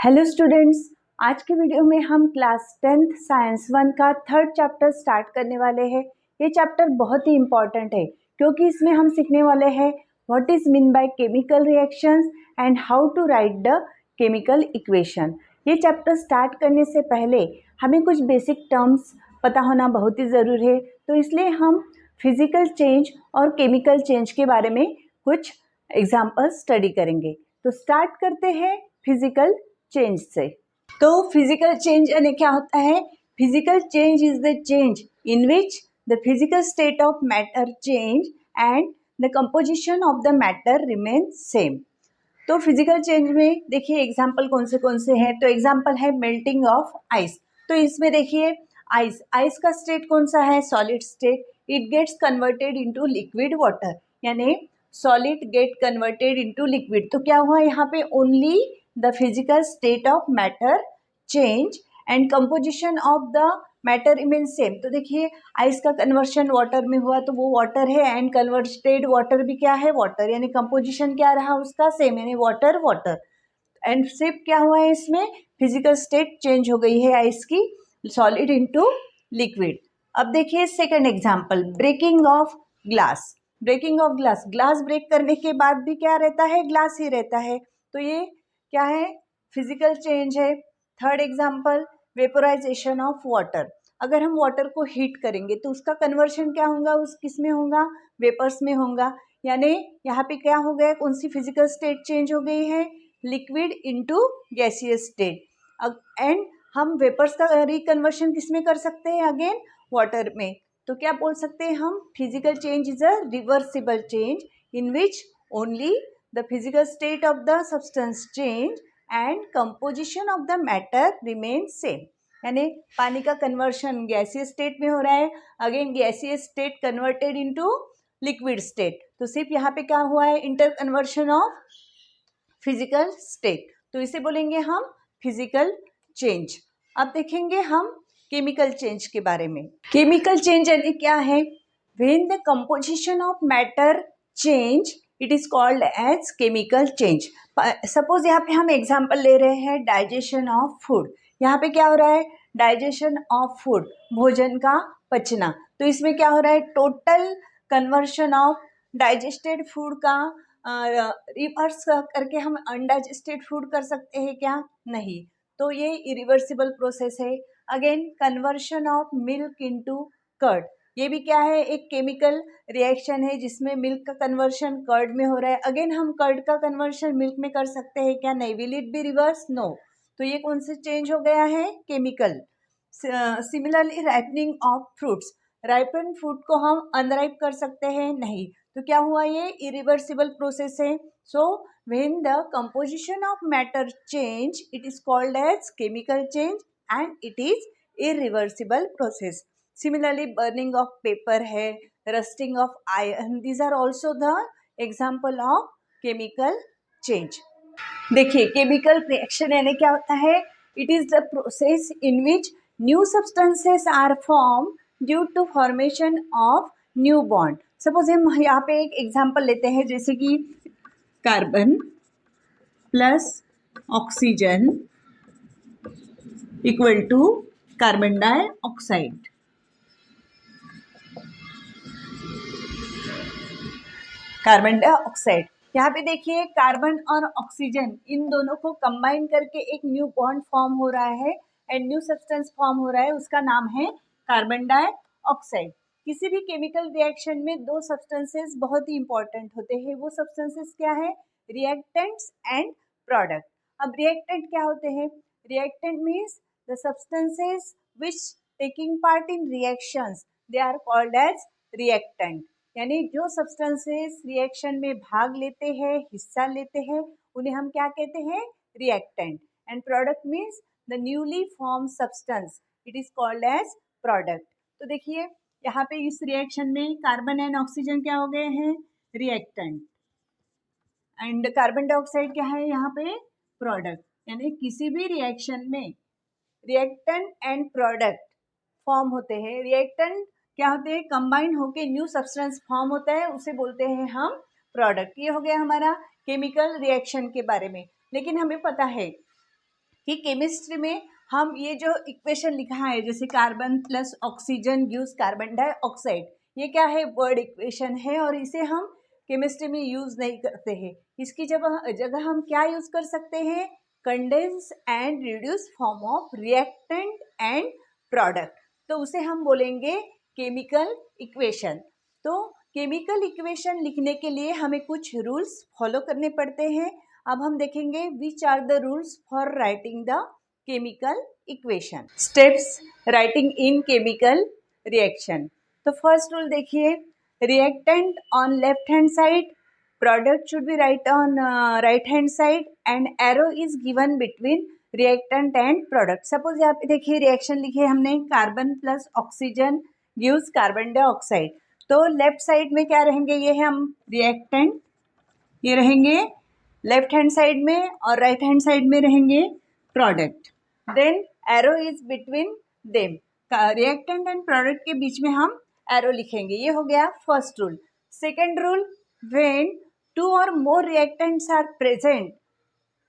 Hello students, आज के video में हम क्लास 10th साइंस 1 का थर्ड चैप्टर स्टार्ट करने वाले हैं। ये चैप्टर बहुत ही इम्पॉर्टेंट है क्योंकि इसमें हम सीखने वाले हैं what is mean by chemical reactions and how to write the chemical equation. ये चैप्टर स्टार्ट करने से पहले हमें कुछ बेसिक टर्म्स पता होना बहुत ही ज़रूरी है, तो इसलिए हम फिजिकल चेंज और केमिकल चेंज के बारे में कुछ एग्जाम्पल स्टडी करेंगे। तो स्टार्ट करते हैं फिजिकल चेंज से। तो फिजिकल चेंज यानी क्या होता है? Physical change is the change in which the physical state of matter change and the composition of the matter remain same. तो फिजिकल चेंज में देखिए एग्जाम्पल कौन से हैं। तो एग्जाम्पल है मेल्टिंग ऑफ आइस। तो इसमें देखिए आइस का स्टेट कौन सा है? Solid state. It gets converted into liquid water, यानी solid get converted into liquid. तो क्या हुआ यहाँ पे? Only the physical state of matter change and composition of the matter remain same। तो देखिए आइस का कन्वर्शन वाटर में हुआ तो वो वाटर है, एंड कन्वर्टेड वाटर भी क्या है? वाटर, यानी कंपोजिशन क्या रहा उसका? सेम, यानी वाटर वाटर। एंड सिर्फ क्या हुआ है इसमें? फिजिकल स्टेट चेंज हो गई है आइस की, सॉलिड इनटू लिक्विड। अब देखिए second example, breaking of glass. Breaking of glass, glass break करने के बाद भी क्या रहता है? ग्लास ही रहता है। तो ये क्या है? फिजिकल चेंज है। Third example, vaporisation of water. अगर हम वाटर को हीट करेंगे तो उसका कन्वर्शन क्या होगा? उस किस में होगा? वेपर्स में होगा। यानी यहाँ पे क्या हो गया? कौन सी फिजिकल स्टेट चेंज हो गई है? Liquid into gaseous state. And हम वेपर्स का रिकन्वर्शन किस में कर सकते हैं? अगेन वाटर में। तो क्या बोल सकते हैं हम? Physical change is a reversible change in which only the physical state of the substance change and composition of the matter remains same। यानी पानी का कन्वर्शन गैसियस स्टेट में हो रहा है, again gaseous state converted into liquid state. तो सिर्फ यहाँ पे क्या हुआ है? Inter conversion of physical state. तो इसे बोलेंगे हम फिजिकल चेंज। अब देखेंगे हम केमिकल चेंज के बारे में। केमिकल चेंज यानी क्या है? When the composition of matter change it is called as chemical change. Suppose यहाँ पे हम एग्जाम्पल ले रहे हैं डाइजेशन ऑफ फूड। यहाँ पे क्या हो रहा है? डाइजेशन ऑफ फूड, भोजन का पचना। तो इसमें क्या हो रहा है? Total conversion of digested food का रिवर्स करके हम अनडाइजेस्टेड फूड कर सकते हैं क्या? नहीं। तो ये इरिवर्सिबल प्रोसेस है। Again conversion of milk into curd, ये भी क्या है? एक केमिकल रिएक्शन है जिसमें मिल्क का कन्वर्शन कर्ड में हो रहा है। अगेन हम कर्ड का कन्वर्शन मिल्क में कर सकते हैं क्या? नहीं। Will it be reverse? No. तो ये कौन से चेंज हो गया है? Chemical. Similarly ripening of fruits, ripen fruit को हम अनराइप कर सकते हैं? नहीं। तो क्या हुआ? ये इरिवर्सिबल प्रोसेस है। So when the composition of matter change it is called as chemical change and it is irreversible process. Similarly, burning of paper है, rusting of iron, these are also the example of chemical change। देखिए chemical reaction यानी क्या होता है? It is the process in which new substances are form due to formation of new bond. Suppose हम यहाँ पे एक एग्जाम्पल लेते हैं, जैसे कि carbon plus oxygen equal to carbon dioxide. Carbon dioxide, यहाँ पे देखिए कार्बन और ऑक्सीजन इन दोनों को कंबाइन करके एक न्यू बॉन्ड फॉर्म हो रहा है एंड न्यू सब्सटेंस फॉर्म हो रहा है, उसका नाम है कार्बन डाइऑक्साइड। किसी भी केमिकल रिएक्शन में दो सब्सटेंसेस बहुत ही इंपॉर्टेंट होते हैं। वो सब्सटेंसेस क्या है? Reactants and product. अब रिएक्टेंट क्या होते हैं? Reactant means the substances which taking part in reactions, they are called as reactant. यानी जो सब्सटेंसेस रिएक्शन में भाग लेते हैं, हिस्सा लेते हैं, उन्हें हम क्या कहते हैं? Reactant. And product means the newly form substance, it is called as product. तो देखिए यहाँ पे इस रिएक्शन में कार्बन एंड ऑक्सीजन क्या हो गए हैं? रिएक्टेंट, एंड कार्बन डाइऑक्साइड क्या है यहाँ पे? प्रोडक्ट। यानी किसी भी रिएक्शन में रिएक्टेंट एंड प्रोडक्ट फॉर्म होते हैं। रिएक्टेंट क्या होते हैं? कंबाइन होके न्यू सब्सटेंस फॉर्म होता है, उसे बोलते हैं हम प्रोडक्ट। ये हो गया हमारा केमिकल रिएक्शन के बारे में। लेकिन हमें पता है कि केमिस्ट्री में हम ये जो इक्वेशन लिखा है, जैसे carbon plus oxygen gives carbon dioxide, ये क्या है, वर्ड इक्वेशन है और इसे हम केमिस्ट्री में यूज नहीं करते हैं। इसकी जगह हम क्या यूज कर सकते हैं, condense and reduce form of reactant and product, तो उसे हम बोलेंगे केमिकल इक्वेशन। तो केमिकल इक्वेशन लिखने के लिए हमें कुछ रूल्स फॉलो करने पड़ते हैं। अब हम देखेंगे which are the rules for writing the chemical equation. Steps writing in chemical reaction. तो फर्स्ट रूल देखिए, reactant on left hand side, product should be write on right hand side and arrow is given between reactant and product. Suppose यहाँ पे देखिए reaction लिखे हमने, carbon plus oxygen gives carbon dioxide, तो left side में क्या रहेंगे, ये है हम रिएक्टेंट, ये रहेंगे लेफ्ट हैंड साइड में, और राइट हैंड साइड में रहेंगे product. Then arrow is between them, reactant and product के बीच में हम एरो लिखेंगे। ये हो गया first rule. Second rule, when two और more reactants are present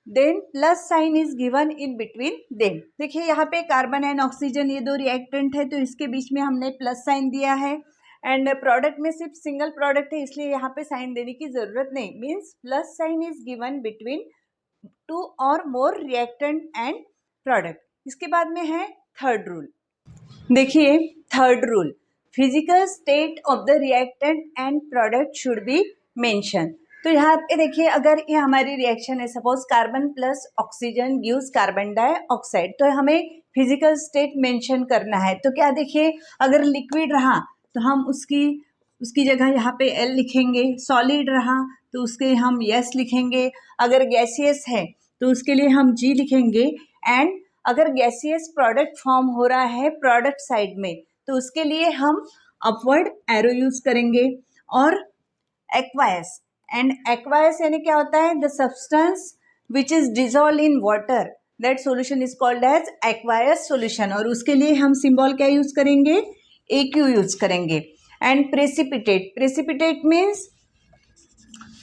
then plus sign is given in between them. देखिए यहाँ पे कार्बन एंड ऑक्सीजन ये दो रिएक्टेंट है, तो इसके बीच में हमने प्लस साइन दिया है, एंड प्रोडक्ट में सिर्फ सिंगल प्रोडक्ट है इसलिए यहाँ पे साइन देने की जरूरत नहीं, means plus sign is given between two और मोर रिएक्टेंट एंड प्रोडक्ट। इसके बाद में है थर्ड रूल। देखिए third rule, physical state of the reactant and product should be mention. तो यहाँ पे देखिए अगर ये हमारी रिएक्शन है, suppose carbon plus oxygen gives carbon dioxide, तो हमें फिजिकल स्टेट मेंशन करना है। तो क्या देखिए, अगर लिक्विड रहा तो हम उसकी जगह यहाँ पे L लिखेंगे, सॉलिड रहा तो उसके हम S लिखेंगे, अगर गैसियस है तो उसके लिए हम G लिखेंगे, एंड अगर गैसियस प्रोडक्ट फॉर्म हो रहा है प्रोडक्ट साइड में तो उसके लिए हम अपवर्ड एरो यूज करेंगे। और एक्वायस, एंड एक्वायस यानी क्या होता है, the substance which is dissolve in water, that solution is called as aqueous solution, और उसके लिए हम सिंबल क्या यूज करेंगे, AQ यूज करेंगे। And precipitate, precipitate means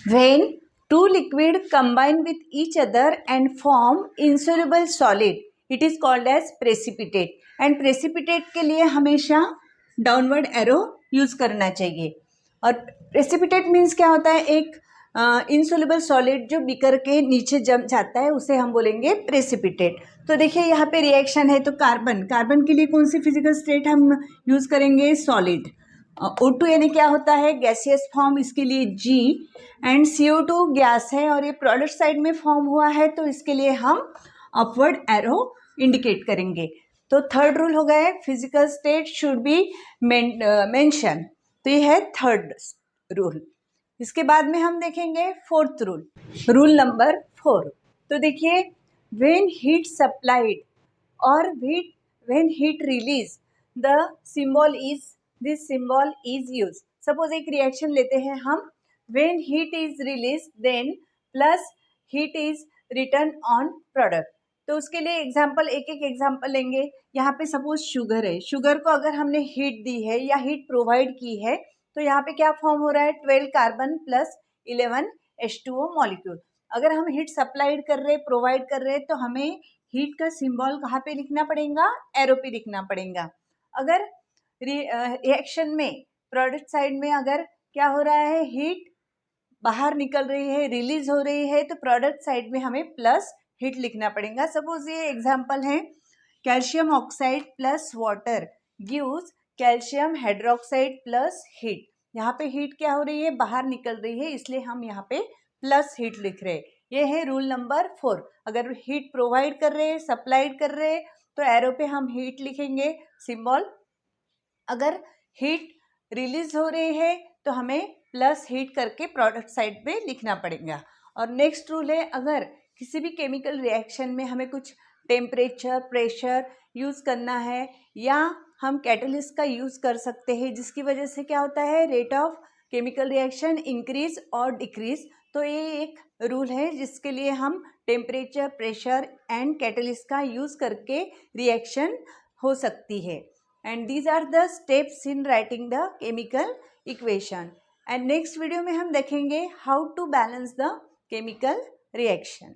when two liquid combine with each other and form insoluble solid, it is called as precipitate. And precipitate के लिए हमेशा डाउनवर्ड एरो यूज करना चाहिए। और प्रेसिपिटेट मीन्स क्या होता है, एक इनसोल्युबल सॉलिड जो बिकर के नीचे जम जाता है उसे हम बोलेंगे प्रेसिपिटेट। तो देखिए यहाँ पे रिएक्शन है, तो कार्बन, कार्बन के लिए कौन सी फिजिकल स्टेट हम यूज करेंगे, सॉलिड। O2 यानी क्या होता है, गैसियस फॉर्म, इसके लिए G, एंड CO2 गैस है और ये प्रोडक्ट साइड में फॉर्म हुआ है तो इसके लिए हम अपवर्ड एरो इंडिकेट करेंगे। तो थर्ड रूल हो गया, physical state should be mention, तो ये है थर्ड रूल। इसके बाद में हम देखेंगे फोर्थ रूल, रूल नंबर 4। तो देखिए, व्हेन हीट सप्लाइड और when heat release the symbol is, this symbol is use. Suppose एक रिएक्शन लेते हैं हम, when heat is release then plus heat is return on product. तो उसके लिए एग्जाम्पल, एक एक एग्जाम्पल लेंगे। यहाँ पे सपोज शुगर है, शुगर को अगर हमने हीट दी है या हीट प्रोवाइड की है तो यहाँ पे क्या फॉर्म हो रहा है, 12 कार्बन प्लस 11 H2O मॉलिक्यूल। अगर हम हीट सप्लाइड कर रहे, प्रोवाइड कर रहे, तो हमें हीट का सिंबल कहाँ पे लिखना पड़ेगा, एरो पे लिखना पड़ेगा। अगर रिएक्शन में प्रोडक्ट साइड में अगर क्या हो रहा है, हीट बाहर निकल रही है, रिलीज हो रही है, तो प्रोडक्ट साइड में हमें प्लस हीट लिखना पड़ेगा। सपोज ये एग्जाम्पल है, calcium oxide plus water gives calcium hydroxide plus heat. यहाँ पे हीट क्या हो रही है, बाहर निकल रही है, इसलिए हम यहाँ पे प्लस हीट लिख रहे हैं। ये है रूल नंबर 4। अगर हीट प्रोवाइड कर रहे हैं, सप्लाइड कर रहे हैं, तो एरो पे हम हीट लिखेंगे सिंबल। अगर हीट रिलीज हो रही है तो हमें प्लस हीट करके प्रोडक्ट साइड पे लिखना पड़ेगा। और नेक्स्ट रूल है, अगर किसी भी केमिकल रिएक्शन में हमें कुछ टेम्परेचर, प्रेशर यूज़ करना है, या हम कैटलिस्ट का यूज़ कर सकते हैं, जिसकी वजह से क्या होता है, rate of chemical reaction increase और डिक्रीज। तो ये एक रूल है जिसके लिए हम टेम्परेचर, प्रेशर एंड कैटलिस्ट का यूज़ करके रिएक्शन हो सकती है। And these are the steps in writing the chemical equation. And next video में हम देखेंगे how to balance the chemical reaction.